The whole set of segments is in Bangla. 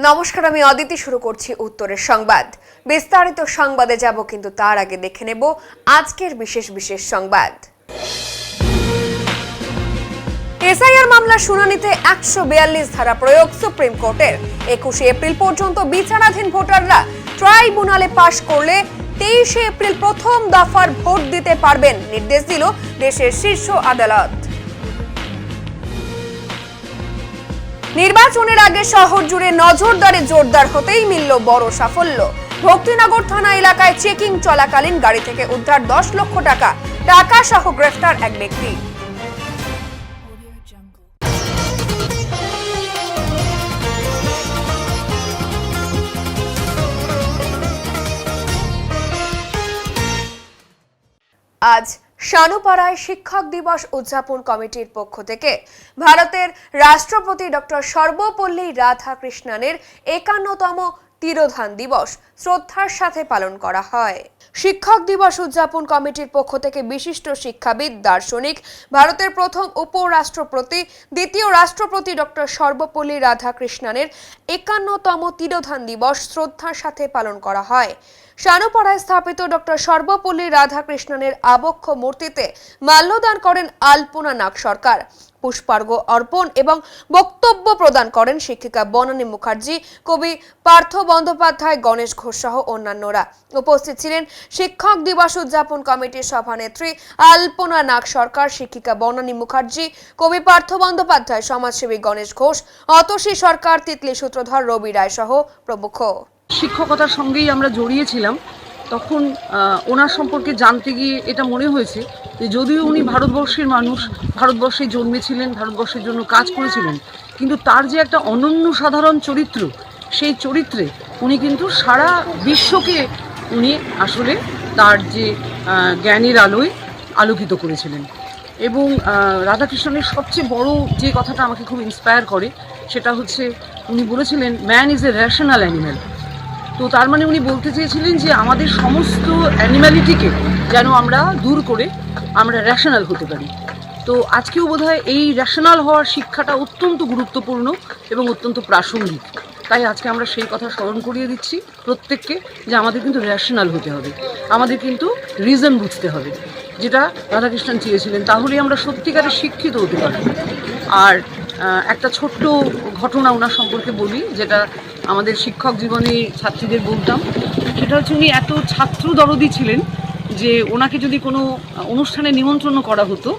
নমস্কার, আমি অদিতি। শুরু করছি উত্তরের সংবাদ। বিস্তারিত সংবাদে যাব, কিন্তু তার আগে দেখে নেব আজকের বিশেষ সংবাদ। এসআইআর মামলার শুনানিতে 142 ধারা প্রয়োগ সুপ্রিম কোর্টের। 21 এপ্রিল পর্যন্ত বিচারাধীন ভোটাররা ট্রাইব্যুনালে পাশ করলে 23 এপ্রিল প্রথম দফার ভোট দিতে পারবেন, নির্দেশ দিল দেশের শীর্ষ আদালত। নির্বাচনের আগে শহর জুড়ে নজরদারি জোরদার হতেই মিলল বড় সাফল্য। ভক্তিনগর থানা এলাকায় চেকিং চলাকালীন গাড়ি থেকে উদ্ধার 10 লক্ষ টাকা সহ গ্রেফতার এক ব্যক্তি। আজ শানুপাড়ায় শিক্ষক দিবস উদযাপন কমিটির পক্ষ থেকে ভারতের রাষ্ট্রপতি ডক্টর সর্বপল্লী রাধাকৃষ্ণনের 51তম তিরোধান দিবস শ্রদ্ধার সাথে পালন করা হয়। শিক্ষক দিবস উদযাপন কমিটির পক্ষ থেকে বিশিষ্ট শিক্ষাবিদ, দার্শনিক, ভারতের প্রথম উপরাষ্ট্রপতি, দ্বিতীয় রাষ্ট্রপতি ডক্টর সর্বপল্লী রাধাকৃষ্ণনের 51তম তিরোধান দিবস শ্রদ্ধার সাথে পালন করা হয়। শানুপাড়ায় স্থাপিত ডক্টর সর্বপল্লী রাধাকৃষ্ণনের আবক্ষ মূর্তিতে মাল্যদান করেন আলপনা নাগ সরকার। পুষ্পার্ঘ অর্পণ এবং বক্তব্য প্রদান করেন শিক্ষিকা বনানী মুখার্জি, কবি পার্থ বন্দ্যোপাধ্যায়, গণেশ ঘোষ সহ অন্যান্যরা। উপস্থিত ছিলেন শিক্ষক দিবস উদযাপন কমিটির সভানেত্রী আলপনা নাগ সরকার, শিক্ষিকা বনানী মুখার্জি, কবি পার্থ বন্দ্যোপাধ্যায়, সমাজসেবী গণেশ ঘোষ, অতসী সরকার, তিতলি সূত্রধর, রবি রায় সহ প্রমুখ। শিক্ষকতার সঙ্গেই আমরা জড়িয়েছিলাম। তখন ওনার সম্পর্কে জানতে গিয়ে এটা মনে হয়েছে যে যদিও উনি ভারতবর্ষের মানুষ, ভারতবর্ষে জন্মেছিলেন, ভারতবর্ষের জন্য কাজ করেছিলেন, কিন্তু তার যে একটা অনন্য সাধারণ চরিত্র, সেই চরিত্রে উনি কিন্তু সারা বিশ্বকে উনি আসলে তার যে জ্ঞানের আলোয় আলোকিত করেছিলেন। এবং রাধাকৃষ্ণনের সবচেয়ে বড় যে কথাটা আমাকে খুব ইন্সপায়ার করে সেটা হচ্ছে উনি বলেছিলেন, man is a rational animal. তো তার মানে উনি বলতে চেয়েছিলেন যে আমাদের সমস্ত অ্যানিম্যালিটিকে যেন আমরা দূর করে আমরা র্যাশনাল হতে পারি। তো আজকেও বোধহয় এই র্যাশনাল হওয়ার শিক্ষাটা অত্যন্ত গুরুত্বপূর্ণ এবং অত্যন্ত প্রাসঙ্গিক। তাই আজকে আমরা সেই কথা স্মরণ করিয়ে দিচ্ছি প্রত্যেককে যে আমাদের কিন্তু র্যাশনাল হতে হবে, আমাদের কিন্তু রিজন বুঝতে হবে, যেটা রাধাকৃষ্ণন চেয়েছিলেন। তাহলেই আমরা সত্যিকারের শিক্ষিত হতে পারব। আর একটা ছোট্ট ঘটনা ওনার সম্পর্কে বলি, যেটা আমাদের শিক্ষক জীবনে ছাত্রীদের বলতাম। সেটা হচ্ছে উনি এত ছাত্র দরদি ছিলেন যে ওনাকে যদি কোনো অনুষ্ঠানে নিমন্ত্রণ করা হতো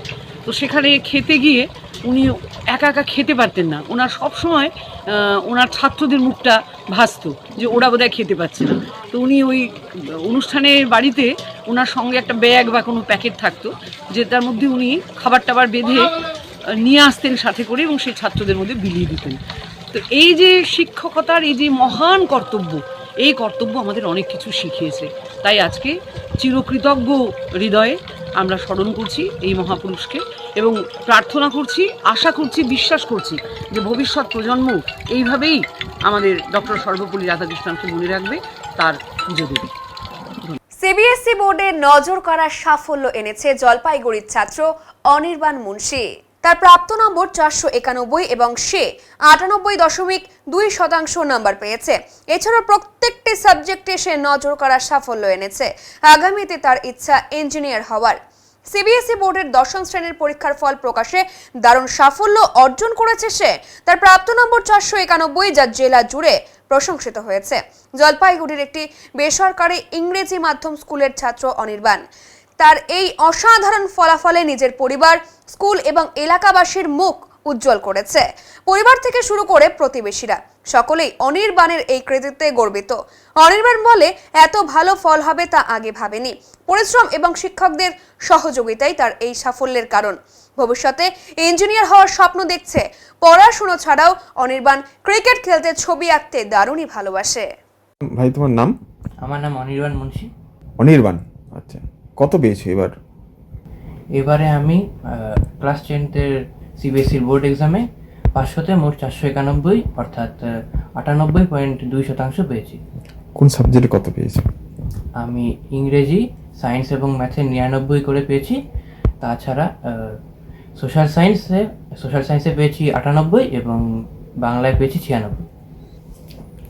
তো সেখানে খেতে গিয়ে উনি একা একা খেতে পারতেন না। ওনার সবসময় ওনার ছাত্রদের মুখটা ভাসতো যে ওরা বোধহয় খেতে পাচ্ছে না। তো উনি ওই অনুষ্ঠানের বাড়িতে ওনার সঙ্গে একটা ব্যাগ বা কোনো প্যাকেট থাকতো, যেটার মধ্যে উনি খাবার টাবার বেঁধে নিয়ে আসতেন সাথে করে এবং সেই ছাত্রদের মধ্যে বিলিয়ে দিতেন। তো এই যে শিক্ষকতার এই যে মহান কর্তব্য, এই কর্তব্য আমাদের অনেক কিছু শিখিয়েছে। তাই আজকে চিরকৃতজ্ঞ হৃদয়ে আমরা স্মরণ করছি এই মহাপুরুষকে এবং প্রার্থনা করছি, আশা করছি, বিশ্বাস করছি যে ভবিষ্যৎ প্রজন্ম এইভাবেই আমাদের ডক্টর সর্বপল্লী রাধাকৃষ্ণনকে মনে রাখবে, তার পুজো দেবে। সিবিএসই বোর্ডে নজর করার সাফল্য এনেছে জলপাইগুড়ির ছাত্র অনির্বাণ মুন্সি। তার প্রাপ্ত নম্বর 491 এবং সে 98.2% নাম্বার পেয়েছে। এছাড়াও প্রত্যেকটি সাবজেক্টে সে নজর করার সাফল্য এনেছে। আগামীতে তার ইচ্ছা ইঞ্জিনিয়ার হওয়ার। সিবিএসই বোর্ডের 10ম শ্রেণীর পরীক্ষার ফল প্রকাশে দারুণ সাফল্য অর্জন করেছে সে। তার প্রাপ্ত নম্বর 491, যা জেলা জুড়ে প্রশংসিত হয়েছে। জলপাইগুড়ির একটি বেসরকারি ইংরেজি মাধ্যম স্কুলের ছাত্র অনির্বাণ তার এই অসাধারণ ফলাফলে নিজের পরিবার, স্কুল এবং এলাকাবাসীর মুখ উজ্জ্বল করেছে। পরিবার থেকে শুরু করে প্রতিবেশীরা সকলেই অনির্বাণের এই কৃতিত্বে গর্বিত। অনির্বাণ বলে, এত ভালো ফল হবে তা আগে ভাবেনি। পরিশ্রম এবং শিক্ষকদের সহযোগিতাই তার এই সাফল্যের কারণ। ভবিষ্যতে ইঞ্জিনিয়ার হওয়ার স্বপ্ন দেখছে। পড়াশোনা ছাড়াও অনির্বাণ ক্রিকেট খেলতে, ছবি আঁকতে দারুণই ভালোবাসে। ভাই, তোমার নাম? আমার নাম অনির্বাণ মুন্সি। অনির্বাণ, আচ্ছা। কত পেয়েছো এবারে আমি ক্লাস 10-এর সিবিএসইর বোর্ড এক্সামে 500-তে মোট 491, অর্থাৎ 98.2% পেয়েছি। কোন সাবজেক্টে কত পেয়েছো? আমি ইংরেজি, সায়েন্স এবং ম্যাথে 99 করে পেয়েছি। তাছাড়া সোশ্যাল সায়েন্সে পেয়েছি 98 এবং বাংলায় পেয়েছি 96।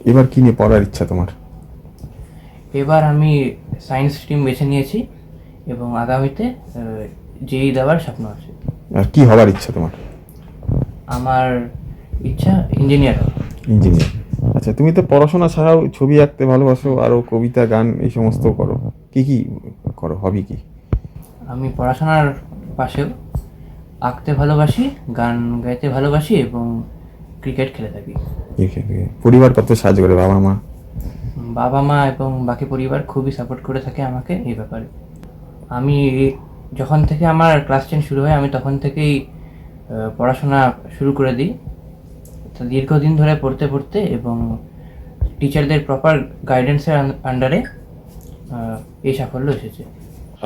এবার কি নিয়ে পড়ার ইচ্ছা তোমার? এবার আমি সায়েন্স স্ট্রিম বেছে নিয়েছি এবং আগামীতে জেই দেওয়ার স্বপ্ন আছে। আর কি হওয়ার ইচ্ছা তোমার? আমার ইচ্ছা ইঞ্জিনিয়ার হওয়া। ইঞ্জিনিয়ার। আচ্ছা, তুমি তো পড়াশোনা ছাড়াও ছবি আঁকতে ভালোবাসো, আরও কবিতা, গান এই সমস্ত করো। কি কি করো, হবি কি? আমি পড়াশোনার পাশেও আঁকতে ভালোবাসি, গান গাইতে ভালোবাসি এবং ক্রিকেট খেলে থাকি। পরিবার কত সাহায্য করে? বাবা মা? বাবা মা এবং বাকি পরিবার খুবই সাপোর্ট করে থাকে আমাকে এই ব্যাপারে। আমি যখন থেকে আমার ক্লাস 10 শুরু হয় আমি তখন থেকেই পড়াশোনা শুরু করে দিই। তো দীর্ঘদিন ধরে পড়তে পড়তে এবং টিচারদের প্রপার গাইডেন্সের আন্ডারে এই সাফল্য এসেছে।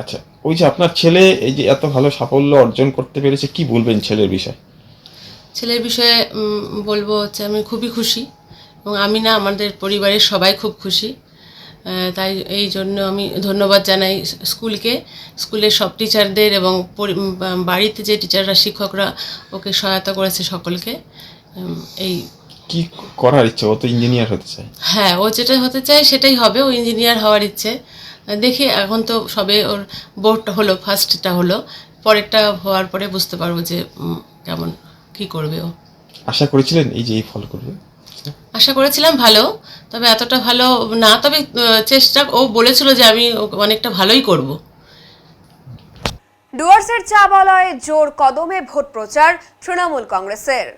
আচ্ছা, ওই যে আপনার ছেলে এই যে এত ভালো সাফল্য অর্জন করতে পেরেছে, কি বলবেন ছেলের বিষয়ে? ছেলের বিষয়ে বলবো হচ্ছে আমি খুবই খুশি এবং আমি না আমাদের পরিবারের সবাই খুব খুশি। তাই এই জন্য আমি ধন্যবাদ জানাই স্কুলকে, স্কুলের সব টিচারদের এবং বাড়িতে যে টিচাররা শিক্ষকরা ওকে সহায়তা করেছে সকলকে। এই কি করার ইচ্ছে? ও তো ইঞ্জিনিয়ার হতে চায়। হ্যাঁ, ও যেটা হতে চায় সেটাই হবে, ও ইঞ্জিনিয়ার হওয়ার ইচ্ছে। দেখি, এখন তো সবে ওর বোর্ডটা হলো, ফার্স্টটা হলো, পরেরটা হওয়ার পরে বুঝতে পারবো যে কেমন কি করবে ও। আশা করেছিলেন এই যে এই ফল করবে? আশা করেছিলাম ভালো, তবে এতটা ভালো না, তবে চেষ্টা, ও বলেছিল যে আমি অনেকটা ভালোই করব। ডুয়ার্সের চা বালায় জোর কদমে ভোট প্রচার তৃণমূল কংগ্রেসের।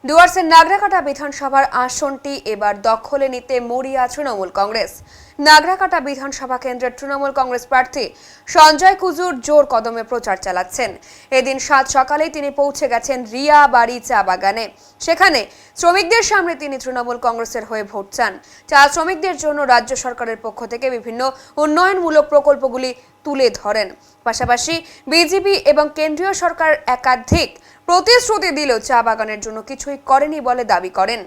ডুয়ার্সের নাগরাকাটা বিধানসভার আসনটি এবার দখলে নিতে মরিয়া তৃণমূল কংগ্রেস। নাগরাকাটা বিধানসভা কেন্দ্রের তৃণমূল কংগ্রেস প্রার্থী সঞ্জয় কুজুর জোর কদমে প্রচার চালাচ্ছেন। এদিন 7 সকালেই তিনি পৌঁছে গেছেন রিয়া বাড়ি চা বাগানে। সেখানে শ্রমিকদের সামনে তিনি তৃণমূল কংগ্রেসের হয়ে ভোট চান। চা শ্রমিকদের জন্য রাজ্য সরকারের পক্ষ থেকে বিভিন্ন উন্নয়নমূলক প্রকল্পগুলি তুলে ধরেন। পাশাপাশি বিজেপি এবং কেন্দ্রীয় সরকার একাধিক প্রতিশ্রুতি দিলেও চা বাগানের জন্য কিছুই করেনি বলে দাবি করেন।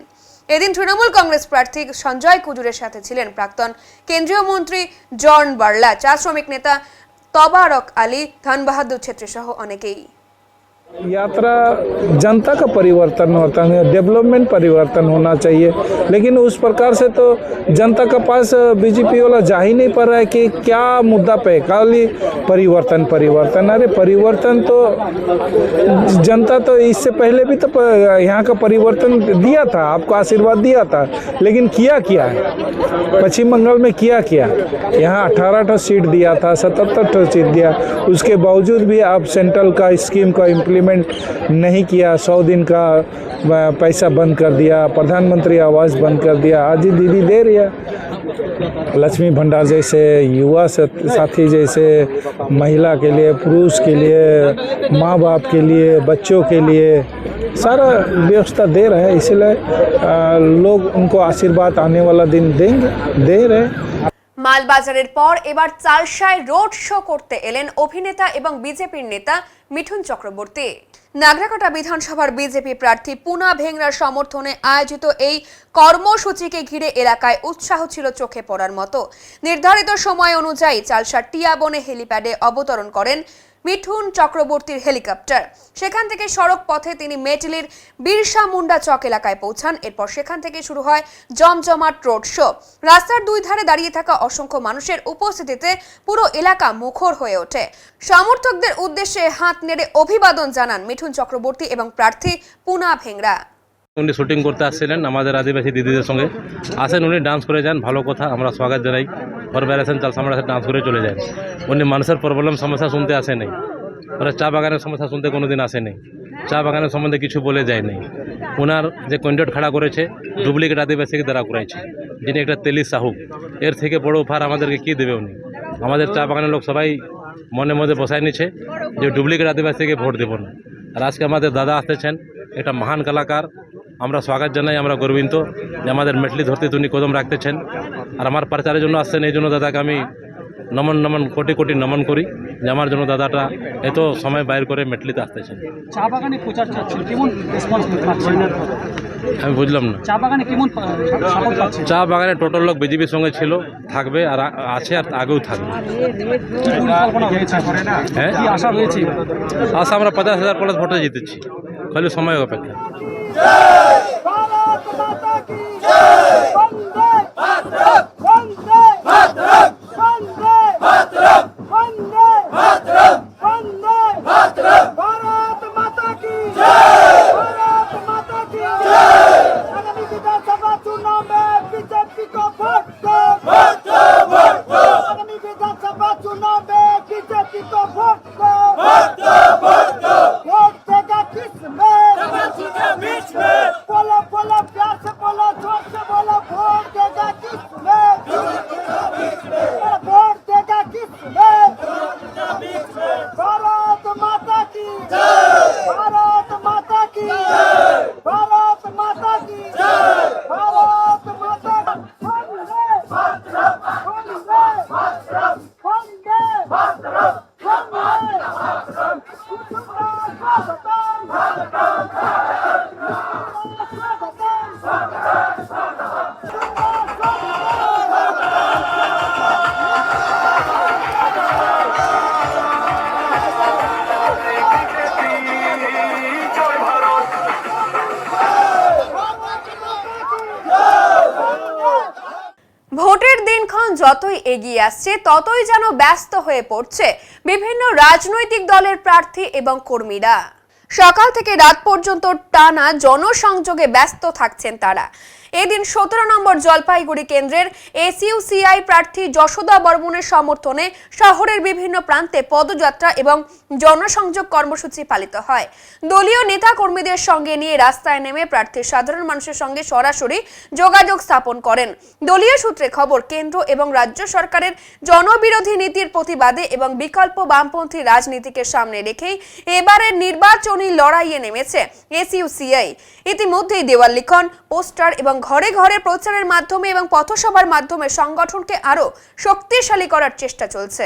এদিন তৃণমূল কংগ্রেস প্রার্থী সঞ্জয় কুজুরের সাথে ছিলেন প্রাক্তন কেন্দ্রীয় মন্ত্রী জন বার্লা, চা শ্রমিক নেতা তবারক আলী, ধন বাহাদুর ছেত্রী সহ অনেকেই। यात्रा जनता का परिवर्तन होता है, डेवलपमेंट परिवर्तन होना चाहिए, लेकिन उस प्रकार से तो जनता का पास बीजेपी वाला जा ही नहीं पा रहा है कि क्या मुद्दा पे खाली परिवर्तन परिवर्तन। अरे परिवर्तन तो जनता तो इससे पहले भी तो यहाँ का परिवर्तन दिया था, आपको आशीर्वाद दिया था, लेकिन किया क्या है? पश्चिम बंगाल में किया क्या? यहाँ 18 सीट दिया था, 77 सीट दिया, उसके बावजूद भी आप सेंट्रल का स्कीम का इम्प्लीमेंट नहीं किया। 100 दिन का पैसा बंद कर दिया, प्रधानमंत्री आवास बंद कर दिया। आज ही दीदी दे रही है, लक्ष्मी भंडार जैसे, युवा साथी जैसे, महिला के लिए, पुरुष के लिए, माँ बाप के लिए, बच्चों के लिए सारा व्यवस्था दे रहे हैं। इसलिए लोग उनको आशीर्वाद आने वाला दिन देंगे, दे रहे। মালবাজারের পর এবার চালসায় রোড শো করতে এলেন অভিনেতা এবং বিজেপির নেতা মিঠুন চক্রবর্তী। নাগরাকাটা বিধানসভার বিজেপি প্রার্থী পুনা ভেংরার সমর্থনে আয়োজিত এই কর্মসূচিকে ঘিরে এলাকায় উৎসাহ ছিল চোখে পড়ার মতো। নির্ধারিত সময় অনুযায়ী চালসার টিয়াবনে হেলিপ্যাডে অবতরণ করেন মিঠুন চক্রবর্তীর হেলিকপ্টার। সেখান থেকে সড়ক পথে তিনি মেটলির বিরসা মুন্ডা চক এলাকায় পৌঁছান। এরপর সেখান থেকে শুরু হয় জমজমাট রোড শো। রাস্তার দুই ধারে দাঁড়িয়ে থাকা অসংখ্য মানুষের উপস্থিতিতে পুরো এলাকা মুখর হয়ে ওঠে। সমর্থকদের উদ্দেশ্যে হাত নেড়ে অভিবাদন জানান মিঠুন চক্রবর্তী এবং প্রার্থী পুনা ভেংরা। উনি শুটিং করতে আসছিলেন আমাদের আদিবাসী দিদিদের সঙ্গে, আসেন উনি ডান্স করে যান, ভালো কথা, আমরা স্বাগত জানাই। ঘর বেড়াচ্ছেন, চাল সামড়া ডান্স করে চলে যান। উনি মানুষের প্রবলেম সমস্যা শুনতে আসে নেই, ওরা চা বাগানের সমস্যা শুনতে কোনোদিন আসে নেই, চা বাগানের সম্বন্ধে কিছু বলে যায় নেই। ওনার যে ক্যান্ডিডেট খাড়া করেছে ডুপ্লিকেট আদিবাসীকে দ্বারা করাইছে, যিনি একটা তেলি সাহু, এর থেকে বড় উপহার আমাদেরকে কী দেবে উনি? আমাদের চা বাগানের লোক সবাই মনে মধ্যে বসায় নিচ্ছে যে ডুপ্লিকেট আদিবাসীকে ভোট দেব না। আর আজকে আমাদের দাদা আসতেছেন, একটা মহান কলাকার, আমরা স্বাগত জানাই, আমরা গর্বিত যে আমাদের মেটলি ধরতে উনি কদম রাখতেছেন। আর আমার প্রচারের জন্য আসছেন, এই জন্য দাদাকে আমি নমন কোটি কোটি নমন করি যে আমার জন্য দাদাটা এত সময় বাইর করে মেটলিতে আসতেছেন। চা বাগানে প্রচার চলছিল, কেমন রেসপন্স পাচ্ছেন? আমি বুঝলাম না। চা বাগানে কেমন সাপোর্ট পাচ্ছেন? চা বাগানে টোটাল লোক বিজেপির সঙ্গে ছিল, থাকবে, আর আছে, আর আগেও থাকবে। হ্যাঁ, আশা রয়েছে? আশা আমরা 50,000 প্লাস ভোটে জিতেছি, খালি সময় অপেক্ষা। चुनाव में बीजेपी को वोट दो, आगामी विधानसभा चुनाव में बीजेपी को वोट दो, वोट देगा किसमें? बोलो बोलो प्यार से बोलो, जोर से बोलो, वोट देगा किसमें? वोट देगा किसमें? भारत माता की भारत माता की भारत माता की भारत माता ভোটের দিনক্ষণ যতই এগিয়ে আসছে ততই যেন ব্যস্ত হয়ে পড়ছে বিভিন্ন রাজনৈতিক দলের প্রার্থী এবং কর্মীরা। সকাল থেকে রাত পর্যন্ত টানা জনসংযোগে ব্যস্ত থাকছেন তারা। এদিন 17 নম্বর জলপাইগুড়ি কেন্দ্রের এসইউসিআই প্রার্থী যশোদা বর্মনের সমর্থনে শহরের বিভিন্ন প্রান্তে পদযাত্রা এবং জনসংযোগ কর্মসূচি পালিত হয়। দলীয় নেতা কর্মীদের সঙ্গে নিয়ে রাস্তায় নেমে প্রার্থী সাধারণ মানুষের সঙ্গে সরাসরি যোগাযোগ স্থাপন করেন। দলীয় সূত্রে খবর, কেন্দ্র এবং রাজ্য সরকারের জনবিরোধী নীতির প্রতিবাদে এবং বিকল্প বামপন্থী রাজনীতিকে সামনে রেখেই এবারের নির্বাচনী লড়াইয়ে নেমেছে এসইউসিআই। ইতিমধ্যেই দেওয়াল লিখন, পোস্টার এবং ঘরে ঘরে প্রচারের মাধ্যমে এবং পথসভার মাধ্যমে সংগঠনকে আরো শক্তিশালী করার চেষ্টা চলছে।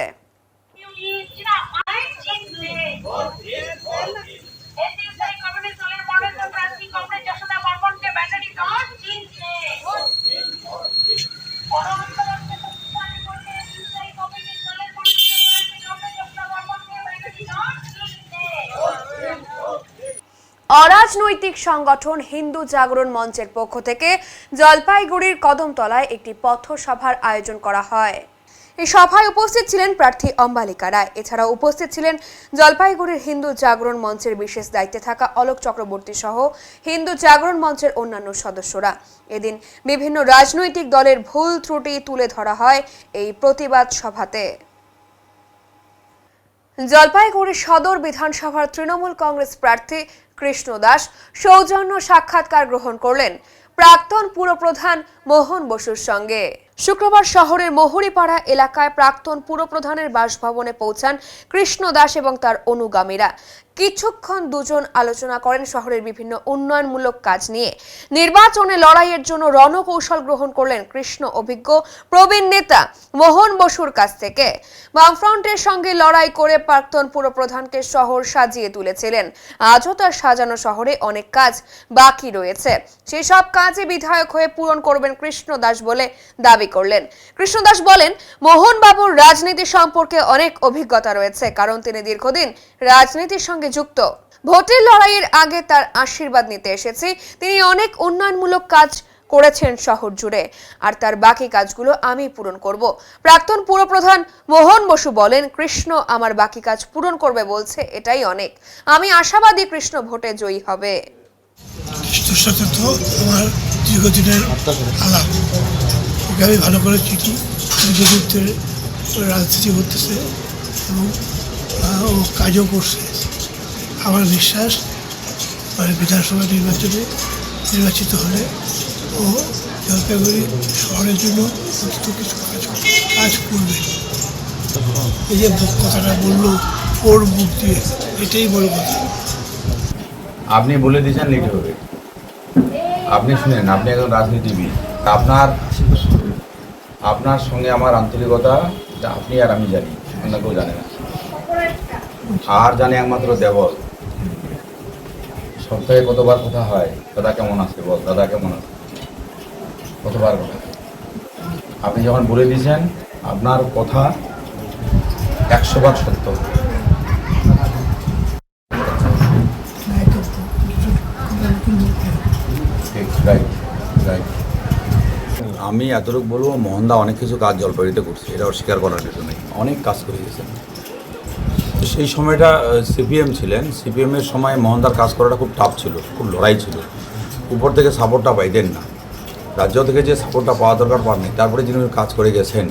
অরাজনৈতিক সংগঠন হিন্দু জাগরণ মঞ্চের পক্ষ থেকে জলপাইগুড়ির কদমতলায় একটি পথসভার আয়োজন করা হয়। এই সভায় উপস্থিত ছিলেন প্রার্থী অম্বালিকা রায়। এছাড়াও উপস্থিত ছিলেন জলপাইগুড়ির হিন্দু জাগরণ মঞ্চের বিশেষ দায়িত্বে থাকা অলোক চক্রবর্তী সহ হিন্দু জাগরণ মঞ্চের অন্যান্য সদস্যরা। এদিন বিভিন্ন রাজনৈতিক দলের ভুল ত্রুটি তুলে ধরা হয় এই প্রতিবাদ সভাতে। জলপাইগুড়ি সদর বিধানসভার তৃণমূল কংগ্রেস প্রার্থী কৃষ্ণ দাস সৌজন্য সাক্ষাৎকার গ্রহণ করলেন প্রাক্তন পুরপ্রধান মোহন বসুর সঙ্গে। শুক্রবার শহরের মহুরিপাড়া এলাকায় প্রাক্তন পুরপ্রধানের বাসভবনে পৌঁছান কৃষ্ণ দাস এবং তার অনুগামীরা। কিছুক্ষণ দুজন আলোচনা করেন শহরের বিভিন্ন উন্নয়নমূলক কাজ নিয়ে। নির্বাচনে লড়াইয়ের জন্য রণকৌশল গ্রহণ করলেন কৃষ্ণ অভিজ্ঞ প্রবীণ নেতা মোহন বসুর কাছ থেকে। বামফ্রন্টের সঙ্গে লড়াই করে প্রাক্তন পুরপ্রধানকে শহর সাজিয়ে তুলেছিলেন। আজও তার সাজানো শহরে অনেক কাজ বাকি রয়েছে, সেসব কাজে বিধায়ক হয়ে পূরণ করবেন কৃষ্ণ দাস বলে দাবি করলেন। কৃষ্ণ দাস বলেন, মোহন বাবুর রাজনীতি সম্পর্কে অনেক অভিজ্ঞতা রয়েছে, কারণ তিনি দীর্ঘদিন রাজনীতির সঙ্গে যুক্ত। ভোটের লড়াইয়ের আগে তার আশীর্বাদ নিতে এসেছি। তিনি অনেক উন্নয়নমূলক কাজ করেছেন শহর জুড়ে, আর তার বাকি কাজগুলো আমি পূরণ করব। প্রাক্তন পুরপ্রধান মোহন বসু বলেন, কৃষ্ণ আমার বাকি কাজ পূরণ করবে বলছে, এটাই অনেক। আমি আশাবাদী কৃষ্ণ ভোটে জয়ী হবে। কৃষ্ণর সাথে তো আমার দীর্ঘদিনের আলাপ, ওকে আমি ভালো করে চিঠি দীর্ঘযুদ্ধের রাজনীতি করতেছে এবং ও কাজও করছে। আমার বিশ্বাস বিধানসভা নির্বাচনে নির্বাচিত হলে ও জলপাইগুড়ি শহরের জন্য কিছু কাজ করবে। এই যে কথাটা বললো ওর মুখ দিয়ে, এটাই বড় কথা। আপনি বলে দিয়েছেন লিড হবে, আপনি শুনেন, আপনি একজন রাজনীতিবিদ, আপনার সঙ্গে আমার আন্তরিকতা আপনি আর আমি জানি, অন্য কেউ জানে না। আর জানে একমাত্র দেবল। সপ্তাহে কতবার কথা হয়, দাদা কেমন আছে বল, দাদা কেমন আছে, কতবার কথা। আপনি যখন বলে দিয়েছেন আপনার কথা 100 বার সত্য। আমি এতটুকু বলবো, মোহনদা অনেক কিছু কাজ জলপাইগুড়িতে করছে, এটা অস্বীকার করার কিছু নেই, অনেক কাজ করে গেছেন। সেই সময়টা সিপিএম ছিলেন, সিপিএমের সময় মোহনদার কাজ করাটা খুব টাফ ছিল, খুব লড়াই ছিল, উপর থেকে সাপোর্টটা পাইতেন না। রাজ্য থেকে যে সাপোর্টটা পাওয়া দরকার পাননি, তারপরে যিনি কাজ করে গেছেন,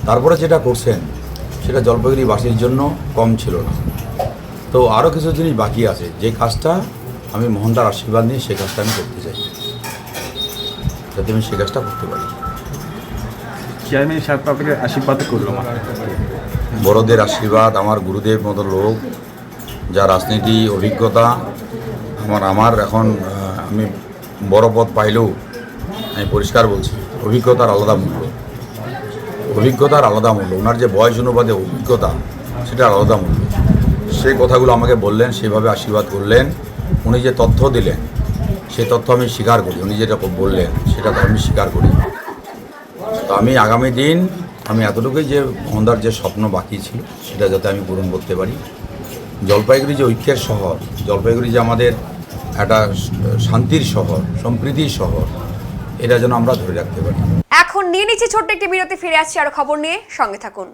তারপরে যেটা করছেন সেটা জলপাইগুড়িবাসীর জন্য কম ছিল না। তো আরও কিছু জিনিস বাকি আছে, যে কাজটা আমি মোহনদার আশীর্বাদ নিয়ে সেই কাজটা আমি করতে চাই, যাতে আমি সেই কাজটা করতে পারি। চেয়ারম্যান সাহেব আপনাকে আশীর্বাদ করলো, বড়দের আশীর্বাদ, আমার গুরুদেব মতো লোক, যা রাজনীতি অভিজ্ঞতা, আমার এখন আমি বড় পদ পাইলেও আমি পরিষ্কার বলছি, অভিজ্ঞতার আলাদা মূল্য, ওনার যে বয়স অনুপাতে অভিজ্ঞতা, সেটা আলাদা মূল্য। সেই কথাগুলো আমাকে বললেন, সেভাবে আশীর্বাদ করলেন। উনি যে তথ্য দিলেন সেই তথ্য আমি স্বীকার করি, উনি যেটা বললেন সেটা তো আমি স্বীকার করি। তো আমি আগামী দিন আমি এতটুকুই, যে মোহনদার যে স্বপ্ন বাকি ছিল সেটা যাতে আমি পূরণ করতে পারি। জলপাইগুড়ি যে ঐক্যের শহর, জলপাইগুড়ি যে আমাদের একটা শান্তির শহর, সম্প্রীতির শহর, এটা যেন আমরা ধরে রাখতে পারি। এখন নিয়ে নিচ্ছি ছোট্ট একটি বিরতি, ফিরে আসছি আরো খবর নিয়ে, সঙ্গে থাকুন।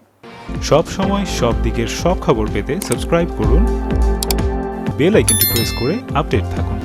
সব সময় সব দিকের সব খবর পেতে সাবস্ক্রাইব করুন, বেল আইকনটি প্রেস করে আপডেট থাকুন।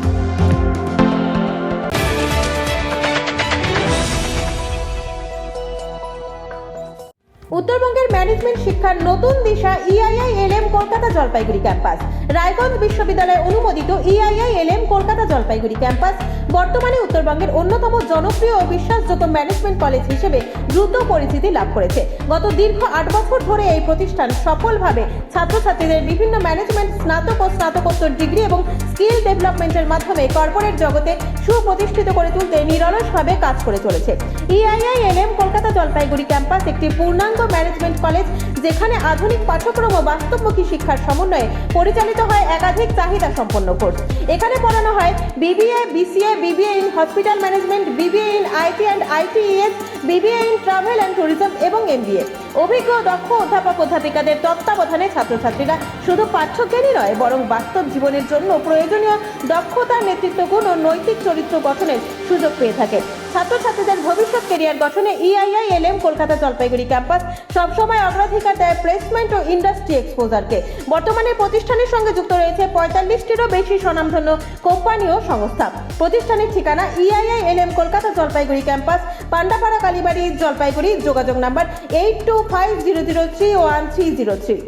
উত্তরবঙ্গের ম্যানেজমেন্ট শিক্ষার নতুন দিশা EIILM কলকাতা জলপাইগুড়ি ক্যাম্পাস। রায়গঞ্জ বিশ্ববিদ্যালয় অনুমোদিত EIILM কলকাতা জলপাইগুড়ি ক্যাম্পাস বর্তমানে উত্তরবঙ্গের অন্যতম জনপ্রিয় ও বিশ্বাসযোগ্য ম্যানেজমেন্ট কলেজ হিসেবে দ্রুত পরিচিতি লাভ করেছে। গত দীর্ঘ 8 বছর ধরে এই প্রতিষ্ঠান সফলভাবে ছাত্রছাত্রীদের বিভিন্ন ম্যানেজমেন্ট স্নাতক ও স্নাতকোত্তর ডিগ্রি এবং স্কিল ডেভেলপমেন্টের মাধ্যমে কর্পোরেট জগতে সুপ্রতিষ্ঠিত করে তুলতে নিরলসভাবে কাজ করে চলেছে। EIILM কলকাতা জলপাইগুড়ি ক্যাম্পাস একটি পূর্ণাঙ্গ ম্যানেজমেন্ট কলেজ, যেখানে আধুনিক পাঠ্যক্রম ও বাস্তবমুখী শিক্ষার সমন্বয়ে পরিচালিত হয় একাধিক চাহিদা সম্পন্ন কোর্স। এখানে পড়ানো হয় BBA, BCA, BBA in hospital management, BBA in IT and ITES, BBA in travel and tourism এবং MBA। অভিজ্ঞ দক্ষ অধ্যাপক অধ্যাপিকাদের তত্ত্বাবধানে ছাত্রছাত্রীরা শুধু পাঠ্যজ্ঞানই নয়, বরং বাস্তব জীবনের জন্য প্রয়োজনীয় দক্ষতা, নেতৃত্ব গুণ ও নৈতিক চরিত্র গঠনের সুযোগ পেয়ে থাকে। ছাত্রছাত্রীদের ভবিষ্যৎ ক্যারিয়ার গঠনে EIILM কলকাতা জলপাইগুড়ি ক্যাম্পাস সবসময় অগ্রাধিকার দেয় প্লেসমেন্ট ও ইন্ডাস্ট্রি এক্সপোজারকে। বর্তমানে প্রতিষ্ঠানের সঙ্গে যুক্ত রয়েছে 45টিরও বেশি স্বনামধন্য কোম্পানি ও সংস্থা। প্রতিষ্ঠানের ঠিকানা EIILM কলকাতা জলপাইগুড়ি ক্যাম্পাস, পান্ডাপাড়া, কালীবাড়ি, জলপাইগুড়ি। যোগাযোগ নাম্বার 8250031303।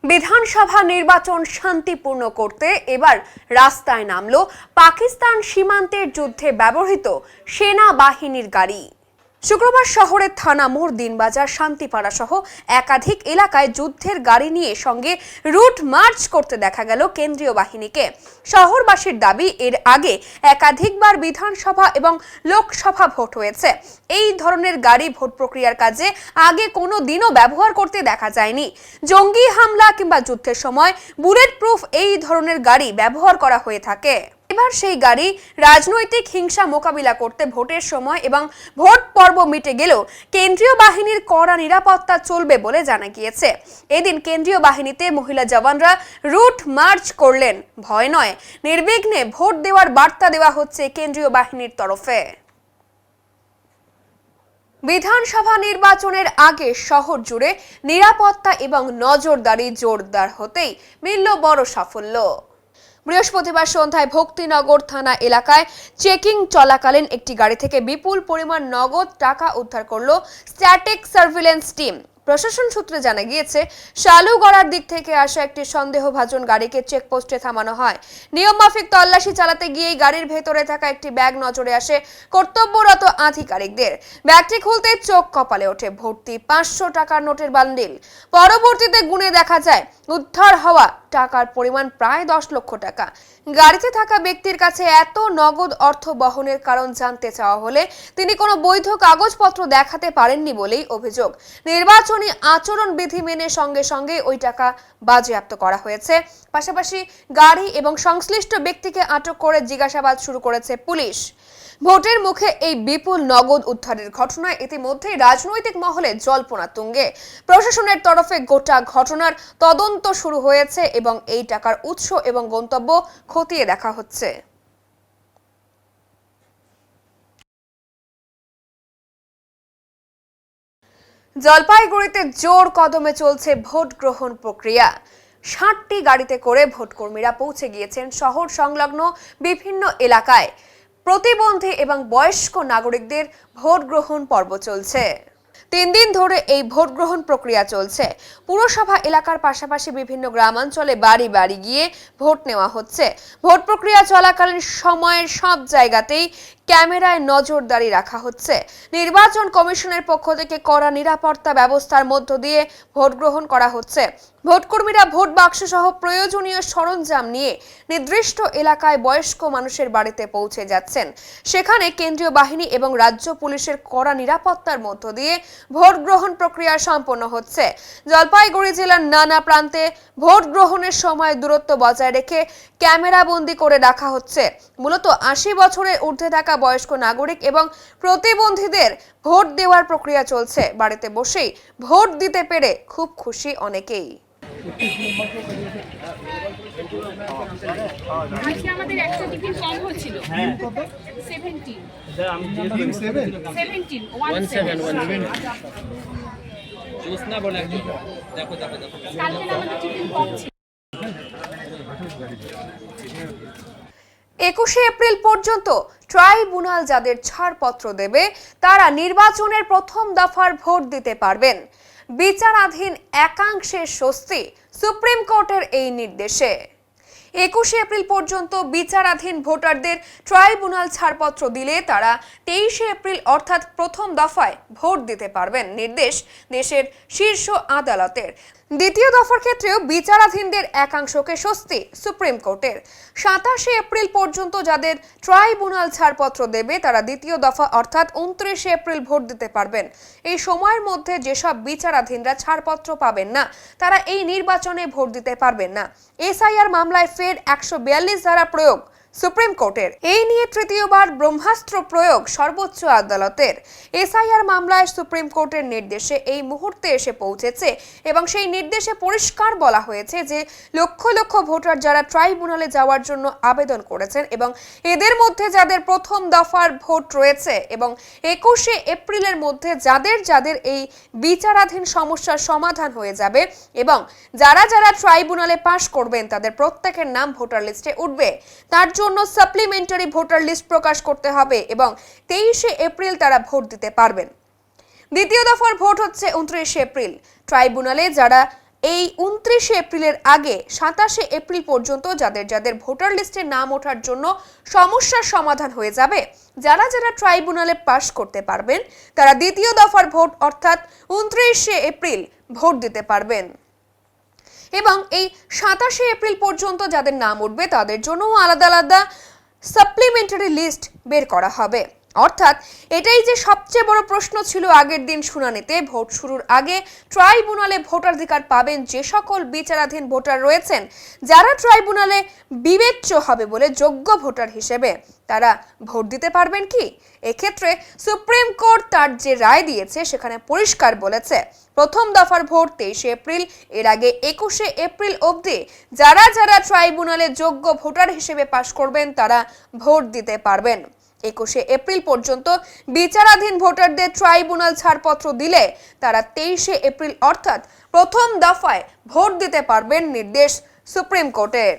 বিধানসভা নির্বাচন শান্তিপূর্ণ করতে এবার রাস্তায় নামলো পাকিস্তান সীমান্তের যুদ্ধে ব্যবহৃত সেনাবাহিনীর গাড়ি। শুক্রবার শহরের থানা মোড়, দিনবাজার, শান্তিপাড়া সহ একাধিক এলাকায় যুদ্ধের গাড়ি নিয়ে সঙ্গে রুট মার্চ করতে দেখা গেল কেন্দ্রীয় বাহিনীকে। শহরবাসীর দাবি, এর আগে একাধিকবার বিধানসভা এবং লোকসভা ভোট হয়েছে। এই ধরনের গাড়ি ভোট প্রক্রিয়ার কাজে আগে কোনো দিনও ব্যবহার করতে দেখা যায়নি। জঙ্গি হামলা কিংবা যুদ্ধের সময় বুলেট প্রুফ এই ধরনের গাড়ি ব্যবহার করা হয়ে থাকে। এবার সেই গাড়ি রাজনৈতিক হিংসা মোকাবিলা করতে ভোটের সময় এবং ভোট পর্ব মিটে গেলেও কেন্দ্রীয় বাহিনীর কড়া নিরাপত্তা চলবে বলে জানা গিয়েছে। এদিন কেন্দ্রীয় বাহিনীতে মহিলা জওয়ানরা রুট মার্চ করলেন। ভয় নয়, নির্বিঘ্নে ভোট দেওয়ার বার্তা দেওয়া হচ্ছে কেন্দ্রীয় বাহিনীর তরফে। বিধানসভা নির্বাচনের আগে শহর জুড়ে নিরাপত্তা এবং নজরদারি জোরদার হতেই মিলল বড় সাফল্য। বৃহস্পতিবার সন্ধ্যায় ভক্তিনগর থানা এলাকায় চেকিং চলাকালীন একটি গাড়ি থেকে বিপুল পরিমাণ নগদ টাকা উদ্ধার করল স্ট্যাটিক সার্ভিলেন্স টিম। প্রশাসন সূত্রে জানা গিয়েছে, শালুগড়ার দিক থেকে আসা একটি সন্দেহভাজন গাড়িকে চেকপোস্টে থামানো হয়। নিয়মমাফিক তল্লাশি চালাতে গিয়েই গাড়ির ভেতরে থাকা একটি ব্যাগ নজরে আসে কর্তব্যরত আধিকারিকদের। ব্যাগটি খুলতে চোখ কপালে ওঠে ভর্তি 500 টাকার নোটের বান্ডিল। পরবর্তীতে গুণে দেখা যায় উদ্ধার হওয়া টাকার পরিমাণ প্রায় 10 লক্ষ টাকা। গাড়িতে থাকা ব্যক্তির কাছে এত নগদ অর্থ বহনের কারণ জানতে চাওয়া হলে তিনি কোনো বৈধ কাগজপত্র দেখাতে পারেননি বলেই অভিযোগ। নির্বাচনী আচরণ বিধি মেনে সঙ্গে সঙ্গে ওই টাকা বাজেয়াপ্ত করা হয়েছে। পাশাপাশি গাড়ি এবং সংশ্লিষ্ট ব্যক্তিকে আটক করে জিজ্ঞাসাবাদ শুরু করেছে পুলিশ। ভোটের মুখে এই বিপুল নগদ উদ্ধারের ঘটনায় ইতিমধ্যেই রাজনৈতিক মহলে জল্পনা তুঙ্গে। প্রশাসনের তরফে গোটা ঘটনার তদন্ত শুরু হয়েছে এবং এই টাকার উৎস এবং গন্তব্য খতিয়ে দেখা হচ্ছে। জলপাইগুড়িতে জোর কদমে চলছে ভোট গ্রহণ প্রক্রিয়া। 60টি গাড়িতে করে ভোটকর্মীরা পৌঁছে গিয়েছেন শহর সংলগ্ন বিভিন্ন এলাকায়। প্রতিবন্ধী এবং বয়স্ক নাগরিকদের ভোট গ্রহণ পর্ব চলছে। 3 দিন ধরে এই ভোট গ্রহণ প্রক্রিয়া চলছে। পুরসভা এলাকার পাশাপাশি বিভিন্ন গ্রামাঞ্চলে বাড়ি বাড়ি গিয়ে ভোট নেওয়া হচ্ছে। ভোট প্রক্রিয়া চলাকালীন সময়ের সব জায়গাতেই ক্যামেরায় নজরদারি রাখা হচ্ছে। নির্বাচন কমিশনের পক্ষ থেকে কড়া নিরাপত্তা ব্যবস্থার মধ্য দিয়ে ভোট গ্রহণ করা হচ্ছে। ভোটকর্মীরা ভোট বাক্স সহ প্রয়োজনীয় সরঞ্জাম নিয়ে নির্দিষ্ট এলাকায় বয়স্ক মানুষের বাড়িতে পৌঁছে যাচ্ছেন। সেখানে কেন্দ্রীয় বাহিনী এবং রাজ্য পুলিশের কড়া নিরাপত্তার মধ্য দিয়ে ভোট গ্রহণ প্রক্রিয়া সম্পন্ন হচ্ছে। জলপাইগুড়ি জেলার নানা প্রান্তে ভোট গ্রহণের সময় দূরত্ব বজায় রেখে ক্যামেরাবন্দি করে রাখা হচ্ছে। মূলত 80 বছরের ঊর্ধ্বে থাকা বয়স্ক নাগরিক এবং প্রতিবন্ধীদের ভোট দেওয়ার প্রক্রিয়া চলছে। বাড়িতে বসেই ভোট দিতে পেরে খুব খুশি অনেকেই। আজকে আমাদের একটা টিকিট কম হচ্ছিল 17 জোসনা বলে দেখো কালকে আমাদের টিকিট কম ছিল। 21শে এপ্রিল পর্যন্ত ট্রাইব্যুনাল যাদের ছাড়পত্র দেবে তারা নির্বাচনের প্রথম দফার ভোট দিতে পারবেন। বিচারাধীন একাংশের স্বস্তি সুপ্রিম কোর্টের এই নির্দেশে। 21শে এপ্রিল পর্যন্ত বিচারাধীন ভোটারদের ট্রাইব্যুনাল ছাড়পত্র দিলে তারা 23শে এপ্রিল অর্থাৎ প্রথম দফায় ভোট দিতে পারবেন। নির্দেশ দেশের শীর্ষ আদালতের। দ্বিতীয় দফার ক্ষেত্রেও বিচারাধীনদের একাংশকে স্বস্তি সুপ্রিম কোর্টের। 27শে এপ্রিল পর্যন্ত যাদের ট্রাইব্যুনাল ছাড়পত্র দেবে তারা দ্বিতীয় দফা অর্থাৎ 29শে এপ্রিল ভোট দিতে পারবেন। এই সময়ের মধ্যে যেসব বিচারাধীনরা ছাড়পত্র পাবেন না তারা এই নির্বাচনে ভোট দিতে পারবেন না। এসআইআর মামলায় ফের 142 ধারা প্রয়োগ সুপ্রিম কোর্টের। এই নিয়ে তৃতীয়বার ব্রহ্মাস্ত্র প্রয়োগ সর্বোচ্চ আদালতের। এসআইআর মামলায় সুপ্রিম কোর্টের নির্দেশে এই মুহূর্তে এসে পৌঁছেছে এবং সেই নির্দেশে পরিষ্কার বলা হয়েছে যে লক্ষ লক্ষ ভোটার যারা ট্রাইব্যুনালে যাওয়ার জন্য আবেদন করেছেন এবং এদের মধ্যে যাদের প্রথম দফার ভোট রয়েছে এবং 21শে এপ্রিলের মধ্যে যাদের যাদের এই বিচারাধীন সমস্যার সমাধান হয়ে যাবে এবং যারা যারা ট্রাইব্যুনালে পাশ করবেন তাদের প্রত্যেকের নাম ভোটার লিস্টে উঠবে। তার জন্য সাপ্লিমেন্টারি ভোটার লিস্ট প্রকাশ করতে হবে এবং 23শে এপ্রিল তারা ভোট দিতে পারবেন। দ্বিতীয় দফার ভোট হচ্ছে 29শে এপ্রিল। ট্রাইব্যুনালে যারা এই 29শে এপ্রিলের আগে 27শে এপ্রিল পর্যন্ত যাদের যাদের ভোটার লিস্টে নাম ওঠার জন্য সমস্যার সমাধান হয়ে যাবে, যারা যারা ট্রাইব্যুনালে পাশ করতে পারবেন তারা দ্বিতীয় দফার ভোট অর্থাৎ 29শে এপ্রিল ভোট দিতে পারবেন। এবং এই 27শে এপ্রিল পর্যন্ত যাদের নাম উঠবে তাদের জন্যও আলাদা আলাদা সাপ্লিমেন্টারি লিস্ট বের করা হবে। অর্থাৎ এটাই যে সবচেয়ে বড় প্রশ্ন ছিল আগের দিন শুনানিতে, ভোট শুরুর আগে ট্রাইব্যুনালে ভোটাধিকার পাবেন যে সকল বিচারাধীন ভোটার রয়েছেন যারা ট্রাইব্যুনালে বিবেচ্য হবে বলে যোগ্য ভোটার হিসেবে তারা ভোট দিতে পারবেন কি? এক্ষেত্রে সুপ্রিম কোর্ট তার যে রায় দিয়েছে সেখানে পরিষ্কার বলেছে প্রথম দফার ভোট 23শে এপ্রিল, এর আগে 21শে এপ্রিল অবধি যারা যারা ট্রাইব্যুনালে যোগ্য ভোটার হিসেবে পাশ করবেন তারা ভোট দিতে পারবেন। 21শে এপ্রিল পর্যন্ত বিচারাধীন ভোটারদের ট্রাইব্যুনাল ছাড়পত্র দিলে তারা 23শে এপ্রিল অর্থাৎ প্রথম দফায় ভোট দিতে পারবেন, নির্দেশ সুপ্রিম কোর্টের।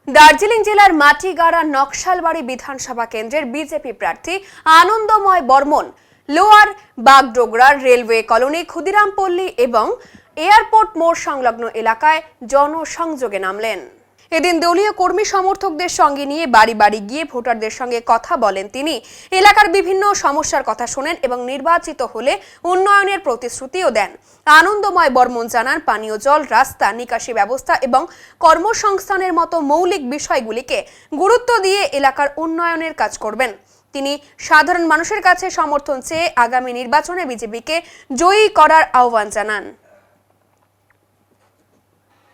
দার্জিলিং জেলার মাটিগাড়া নকশালবাড়ি বিধানসভা কেন্দ্রের বিজেপি প্রার্থী Anandamoy Barman lower Bagdogra railway colony, Khudirampalli এবং এয়ারপোর্ট মোড় সংলগ্ন এলাকায় জনসংযোগে নামলেন। এদিন দলীয় কর্মী সমর্থকদের সঙ্গে নিয়ে বাড়ি বাড়ি গিয়ে ভোটারদের সঙ্গে কথা বলেন তিনি। এলাকার বিভিন্ন সমস্যার কথা শোনেন এবং নির্বাচিত হলে উন্নয়নের প্রতিশ্রুতিও দেন। আনন্দময় বর্মন জানান পানীয় জল, রাস্তা, নিকাশি ব্যবস্থা এবং কর্মসংস্থানের মতো মৌলিক বিষয়গুলিকে গুরুত্ব দিয়ে এলাকার উন্নয়নের কাজ করবেন। তিনি সাধারণ মানুষের কাছে সমর্থন চেয়ে আগামী নির্বাচনে বিজেপিকে জয়ী করার আহ্বান জানান।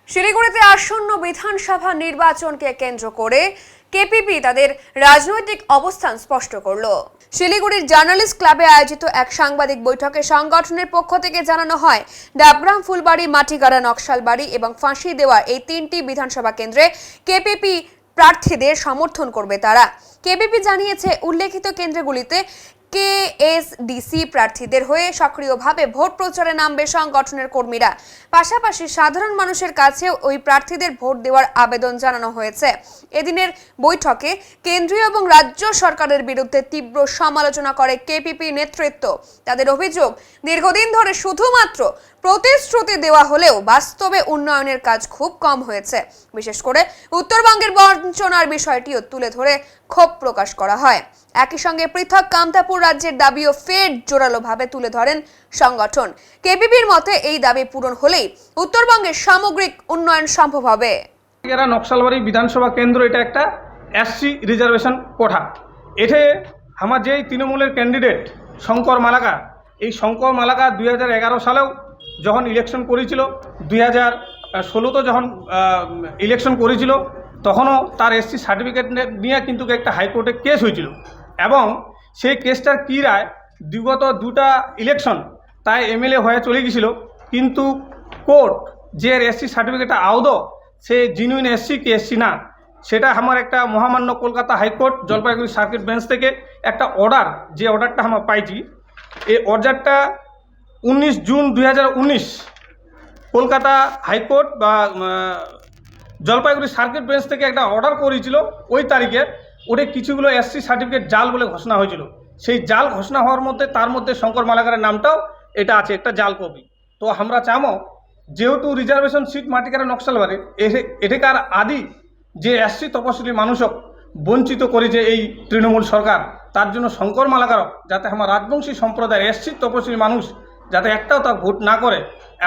শিলিগুড়িতে আসন্ন বিধানসভা নির্বাচনকে কেন্দ্র করে কেপিপি তাদের রাজনৈতিক অবস্থান স্পষ্ট করল। শিলিগুড়ির জার্নালিস্ট ক্লাবে আয়োজিত এক সাংবাদিক বৈঠকে সংগঠনের পক্ষ থেকে জানানো হয় ডাবগ্রাম, ফুলবাড়ি, মাটিগাড়া, নকশালবাড়ি এবং ফাঁসি দেওয়া এই 3টি বিধানসভা কেন্দ্রে কেপিপি প্রার্থীদের সমর্থন করবে তারা। কেপিপি জানিয়েছে উল্লেখিত কেন্দ্রগুলিতে কেএসডিসি প্রার্থীদের হয়ে সক্রিয়ভাবে ভোট প্রচারে নামবে সংগঠনের কর্মীরা। পাশাপাশি সাধারণ মানুষের কাছেও ওই প্রার্থীদের ভোট দেওয়ার আবেদন জানানো হয়েছে। এদিনের বৈঠকে কেন্দ্রীয় এবং রাজ্য সরকারের বিরুদ্ধে তীব্র সমালোচনা করে কেপিপি নেতৃত্ব। তাদের অভিযোগ, দীর্ঘদিন ধরে শুধুমাত্র প্রতিশ্রুতি দেওয়া হলেও বাস্তবে উন্নয়নের কাজ খুব কম হয়েছে। বিশেষ করে উত্তরবঙ্গের বঞ্চনার বিষয়টিও তুলে ধরে ক্ষোভ প্রকাশ করা হয়। একই সঙ্গে পৃথক কামতাপুর রাজ্যের দাবিও ফের জোরালোভাবে তুলে ধরেন সংগঠন। কেপিপির মতে এই দাবি পূরণ হলেই উত্তরবঙ্গের সামগ্রিক উন্নয়ন সম্ভব হবে। নকশালবাড়ি বিধানসভা কেন্দ্র এটা একটা এসসি রিজার্ভেশন কোঠা। এতে আমার যেই তৃণমূলের ক্যান্ডিডেট শঙ্কর মালাকার, এই শঙ্কর মালাকার 2011 সালেও যখন ইলেকশন করেছিল, 2016 যখন ইলেকশন করেছিল, তখনও তার এসসি সার্টিফিকেট নিয়ে কিন্তু একটা হাইকোর্টে কেস হয়েছিল এবং সেই কেসটার কী রায়, বিগত 2টা ইলেকশন তাই এমএলএ হয়ে চলে গেছিল, কিন্তু কোর্ট যে এসসি সার্টিফিকেটটা আদৌ সে জিনুইন এসসি কি এসসি না, সেটা আমার একটা মহামান্য Kolkata high court Jalpaiguri circuit bench থেকে একটা অর্ডার, যে অর্ডারটা আমরা পাইছি, এই অর্ডারটা 19 জুন 2019 কলকাতা হাইকোর্ট বা জলপাইগুড়ি সার্কিট বেঞ্চ থেকে একটা অর্ডার করেছিল। ওই তারিখে ওটা কিছুগুলো এসসি সার্টিফিকেট জাল বলে ঘোষণা হয়েছিল। সেই জাল ঘোষণা হওয়ার মধ্যে তার মধ্যে শঙ্কর মালাকারের নামটাও এটা আছে, একটা জাল কপি। তো আমরা চামো, যেহেতু রিজার্ভেশন সিট মাটিকারা নকশালবাড়ি, এটাকার আদি যে এসসি তপশিলি মানুষক বঞ্চিত করেছে এই তৃণমূল সরকার, তার জন্য শঙ্কর মালাকারক যাতে আমার রাজবংশী সম্প্রদায়ের এসসি তপশিলি মানুষ যাতে একটাও তার ভোট না করে,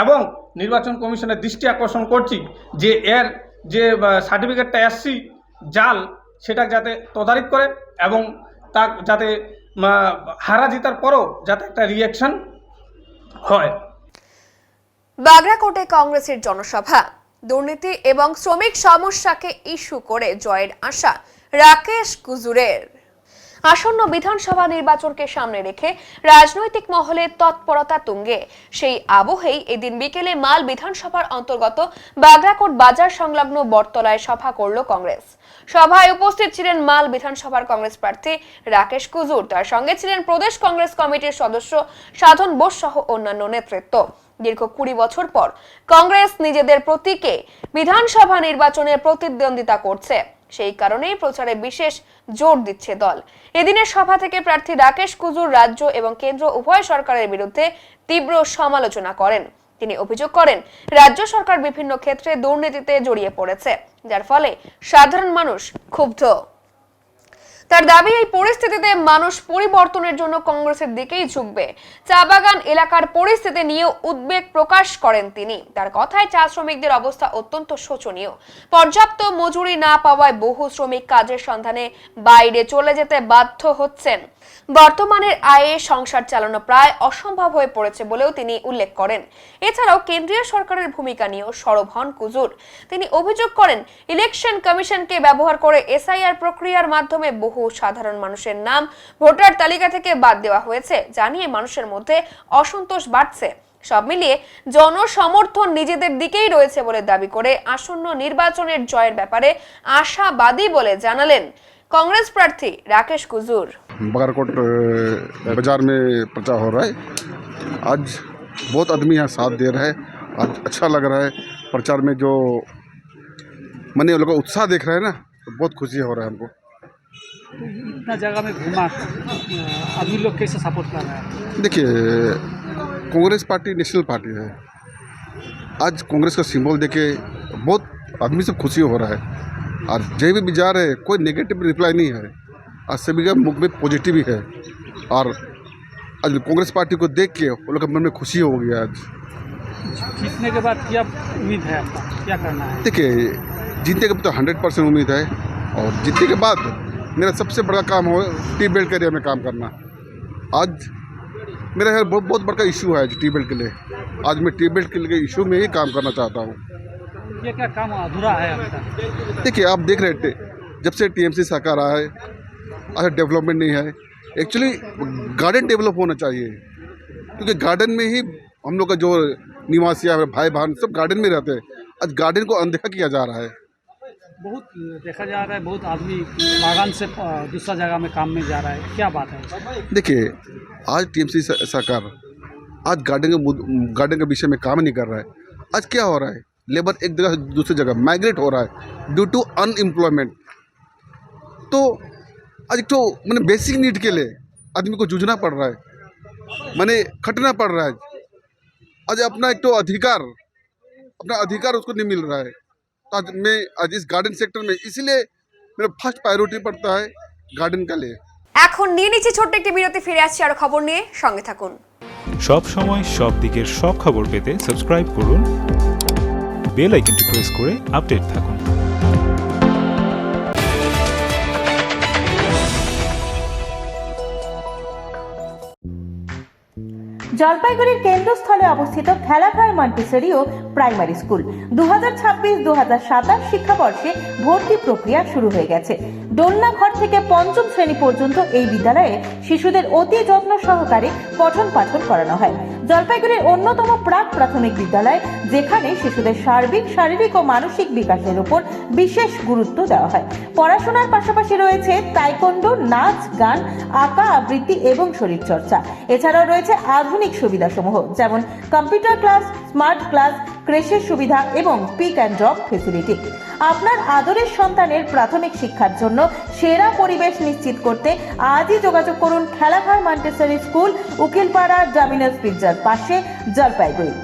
এবং নির্বাচন কমিশনের দৃষ্টি আকর্ষণ করছি যে এর যে সার্টিফিকেটটা এসসি জাল, সেটা যাতে তদারক করে এবং তা যাতে হারা জেতার পরও যাতে একটা রিঅ্যাকশন হয়। বাগরাকোটে কংগ্রেসের জনসভা। দুর্নীতি এবং শ্রমিক সমস্যাকে ইস্যু করে জয়ের আশা রাকেশ কুজুরের। আসন্ন বিধানসভা নির্বাচনকে সামনে রেখে রাজনৈতিক মহলে তৎপরতা তুঙ্গে। সেই আবহেই এদিন বিকেলে মাল বিধানসভার অন্তর্গত বাগরাকোট বাজার সংলগ্ন বটতলায় সভা করল কংগ্রেস। সভায় উপস্থিত ছিলেন মাল বিধানসভার কংগ্রেস প্রার্থী রাকেশ কুজুর, তার সঙ্গে ছিলেন প্রদেশ কংগ্রেস কমিটির সদস্য সাধন বোস সহ অন্যান্য নেতৃত্ব। দীর্ঘ 20 বছর পর কংগ্রেস নিজেদের প্রতীকে বিধানসভা নির্বাচনে প্রতিদ্বন্দ্বিতা করছে, সেই কারণেই প্রচারে বিশেষ জোর দিচ্ছে দল। এদিনের সভা থেকে প্রার্থী রাকেশ কুজুর রাজ্য এবং কেন্দ্র উভয় সরকারের বিরুদ্ধে তীব্র সমালোচনা করেন। তিনি অভিযোগ করেন, রাজ্য সরকার বিভিন্ন ক্ষেত্রে দুর্নীতিতে জড়িয়ে পড়েছে, যার ফলে সাধারণ মানুষ ক্ষুব্ধ। তার দাবি, এই পরিস্থিতিতে মানুষ পরিবর্তনের জন্য কংগ্রেসের দিকেই ঝুঁকবে। চা বাগান এলাকার পরিস্থিতি নিয়ে উদ্বেগ প্রকাশ করেন তিনি। তার কথায়, চা শ্রমিকদের অবস্থা অত্যন্ত শোচনীয়। পর্যাপ্ত মজুরি না পাওয়ায় বহু শ্রমিক কাজের সন্ধানে বাইরে চলে যেতে বাধ্য হচ্ছেন। বর্তমানের আয়ে সংসার চালানো প্রায় অসম্ভব হয়ে পড়েছে বলেও তিনি উল্লেখ করেন। এছাড়াও কেন্দ্রীয় সরকারের ভূমিকা নিয়েও সরব হন কুজুর। তিনি অভিযোগ করেন, ইলেকশন কমিশনকে ব্যবহার করে এসআইআর প্রক্রিয়ার মাধ্যমে বহু সাধারণ মানুষের নাম ভোটার তালিকা থেকে বাদ দেওয়া হয়েছে, যা নিয়ে মানুষের মধ্যে অসন্তোষ বাড়ছে। সব মিলিয়ে জনসমর্থন নিজেদের দিকেই রয়েছে বলে দাবি করে আসন্ন নির্বাচনের জয়ের ব্যাপারে আশাবাদী বলে জানালেন कांग्रेस प्रार्थी राकेश कुजूर। बागरकोट बाजार में प्रचार हो रहा है। आज बहुत आदमी यहाँ साथ दे रहा है, आज अच्छा लग रहा है। प्रचार में जो मैंने लोगों का उत्साह देख रहे हैं ना, तो बहुत खुशी हो रहा है हमको। इतना जगह में घूमा, अभी लोग कैसे सपोर्ट कर रहे हैं? देखिए, कांग्रेस पार्टी नेशनल पार्टी है। आज कांग्रेस का सिंबल देके बहुत आदमी सब खुशी हो रहा है, और जब भी जा रहे हैं कोई नेगेटिव रिप्लाई नहीं है, आज सभी का मुख में पॉजिटिव ही है। और आज कांग्रेस पार्टी को देख के वो लोग के मन में खुशी हो गया। आज जीतने के बाद क्या उम्मीद है आपका, क्या करना है? देखिए, जीतने के बाद तो 100% उम्मीद है, और जीतने के बाद मेरा सबसे बड़ा काम हो टी बेल्ट के एरिया में काम करना। आज मेरा यार बहुत बड़ा इशू है टी बेल्ट के लिए। आज मैं टी बेल्ट के लिए इशू में ही काम करना चाहता हूँ। ये क्या काम अधूरा है अभी तक? देखिए, आप देख रहे थे जब से टीएमसी सरकार आया है, अच्छा डेवलपमेंट नहीं है। एक्चुअली गार्डन डेवलप होना चाहिए, क्योंकि गार्डन में ही हम लोग का जो निवासी है, भाई बहन सब गार्डन में रहते हैं। आज गार्डन को अनदेखा किया जा रहा है। बहुत देखा जा रहा है, बहुत आदमी बागान से दूसरा जगह में काम में जा रहा है, क्या बात है? देखिए, आज टीएमसी सरकार आज गार्डन के विषय में काम नहीं कर रहा है। आज क्या हो रहा है, लेबर एक जगह से दूसरी जगह माइग्रेट हो रहा है ड्यू टू अनएम्प्लॉयमेंट। तो आज एक तो मैंने बेसिक नीड के लिए आदमी को जूझना पड़ रहा है, मैंने खटना पड़ रहा है। आज अपना एक तो अधिकार उसको नहीं मिल रहा है। तो आज मैं आज इस गार्डन सेक्टर में, इसलिए मेरा फर्स्ट प्रायोरिटी पड़ता है गार्डन का लिए। এখন নিয়ে নিচ্ছি ছোট্ট একটি বিরতি, ফিরে আসছি আরো খবর নিয়ে, সঙ্গে থাকুন। সব সময় সব দিকের সব খবর পেতে সাবস্ক্রাইব করুন, বেল আইকনটি প্রেস করে আপডেট থাকুন। জলপাইগুড়ির কেন্দ্রস্থলে অবস্থিত খেলাঘর মন্টেসরি ও প্রাইমারি স্কুল 2026-2027 শিক্ষাবর্ষে ভর্তি প্রক্রিয়া শুরু হয়ে গেছে। দোলনাঘর থেকে পঞ্চম শ্রেণী পর্যন্ত এই বিদ্যালয়ে শিশুদের অতি যত্ন সহকারে পঠন পাঠন করানো হয়। জলপাইগুড়ির অন্যতম প্রাক প্রাথমিক বিদ্যালয়, যেখানে শিশুদের সার্বিক শারীরিক ও মানসিক বিকাশের উপর বিশেষ গুরুত্ব দেওয়া হয়। পড়াশোনার পাশাপাশি রয়েছে তাইকোন্ডো, নাচ, গান, আঁকা, আবৃত্তি এবং শরীরচর্চা। এছাড়াও রয়েছে আধুনিক সুবিধাসমূহ, যেমন কম্পিউটার ক্লাস, স্মার্ট ক্লাস, ক্রেশের সুবিধা এবং পিক অ্যান্ড ড্রপ ফেসিলিটি। আপনার আদরের সন্তানের প্রাথমিক শিক্ষার জন্য সেরা পরিবেশ নিশ্চিত করতে আজই যোগাযোগ করুন খেলাঘর মন্টেসরি স্কুল, উকিলপাড়া ডমিনোস পিৎজার পাশে, জলপাইগুড়ি।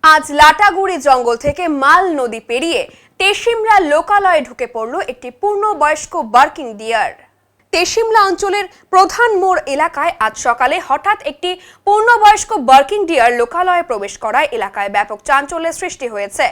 আজ লাটাগুড়ি জঙ্গল থেকে মাল নদী পেরিয়ে তেশিমলা লোকালয়ে ঢুকে পড়ল একটি পূর্ণবয়স্ক বার্কিং ডিয়ার। তেশিমলা অঞ্চলের প্রধান মোড় এলাকায় আজ সকালে হঠাৎ একটি পূর্ণবয়স্ক বার্কিং ডিয়ার লোকালয়ে প্রবেশ করায় এলাকায় ব্যাপক চাঞ্চল্যের সৃষ্টি হয়েছে।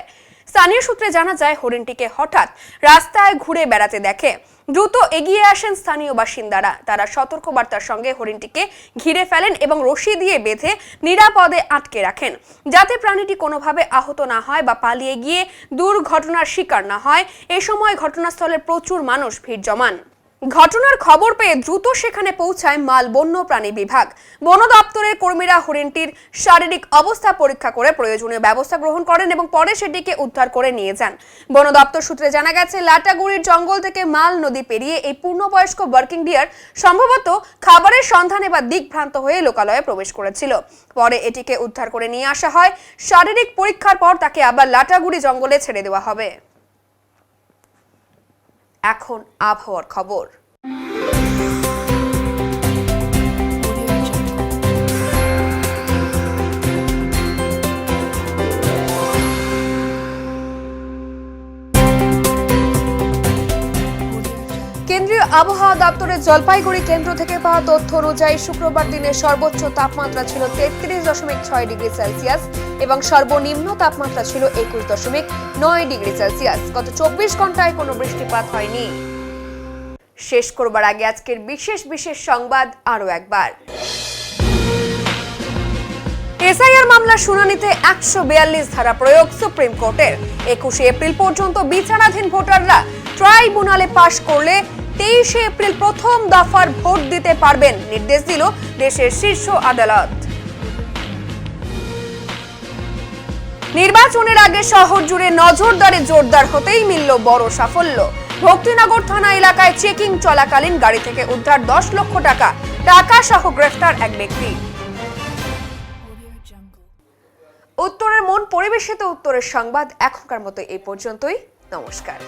স্থানীয় সূত্রে জানা যায়, হরিণটিকে হঠাৎ রাস্তায় ঘুরে বেড়াতে দেখে দ্রুত এগিয়ে আসেন স্থানীয় বাসিন্দারা। তারা সতর্কবার্তার সঙ্গে হরিণটিকে ঘিরে ফেলেন এবং রশি দিয়ে বেঁধে নিরাপদে আটকে রাখেন, যাতে প্রাণীটি কোনোভাবে আহত না হয় বা পালিয়ে গিয়ে দুর্ঘটনার শিকার না হয়। এ সময় ঘটনাস্থলে প্রচুর মানুষ ভিড় জমান। ঘটনার খবর পেয়ে দ্রুত সেখানে পৌঁছায় মাল বন্য প্রাণী বিভাগ। বন দপ্তরের কর্মীরা হরিণটির শারীরিক অবস্থা পরীক্ষা করে প্রয়োজনীয় ব্যবস্থা গ্রহণ করেন এবং পরে সেটিকে উদ্ধার করে নিয়ে যান। বন দপ্তর সূত্রে জানা গেছে, লাটাগুড়ির জঙ্গল থেকে মাল নদী পেরিয়ে এই পূর্ণবয়স্ক বার্কিং ডিয়ার সম্ভবত খাবারের সন্ধানে বা দিকভ্রান্ত হয়ে লোকালয়ে প্রবেশ করেছিল। পরে এটিকে উদ্ধার করে নিয়ে আসা হয়। শারীরিক পরীক্ষার পর তাকে আবার লাটাগুড়ি জঙ্গলে ছেড়ে দেওয়া হবে। এখন আবহাওয়ার খবর। কেন্দ্রীয় আবহাওয়া দপ্তরের জলপাইগুড়ি কেন্দ্র থেকে পাওয়া তথ্য অনুযায়ী শুক্রবার দিনের সর্বোচ্চ তাপমাত্রা ছিল 33.6 ডিগ্রি সেলসিয়াস এবং সর্বনিম্ন তাপমাত্রা ছিল 21.9 ডিগ্রি সেলসিয়াস। গত 24 ঘন্টায় কোনো বৃষ্টিপাত হয়নি। শেষ করবার আগে আজকের বিশেষ সংবাদ আরো একবার। এসআইআর মামলার শুনানিতে 142 ধারা প্রয়োগ সুপ্রিম কোর্টের। 21 এপ্রিল পর্যন্ত বিচারাধীন ভোটাররা ট্রাইব্যুনালে পাশ করলে 23 এপ্রিল প্রথম দফার ভোট দিতে পারবেন, নির্দেশ দিল দেশের শীর্ষ আদালত। নির্বাচনের আগে শহর জুড়ে নজরদারি জোরদার হতেই মিলল বড় সাফল্য। ভক্তিনগর থানা এলাকায় চেকিং চলাকালীন গাড়ি থেকে উদ্ধার 10 লক্ষ টাকা সহ গ্রেফতার এক ব্যক্তি। উত্তরের মন পরিবেশিত উত্তরের সংবাদ এখনকার মতো এই পর্যন্তই। নমস্কার।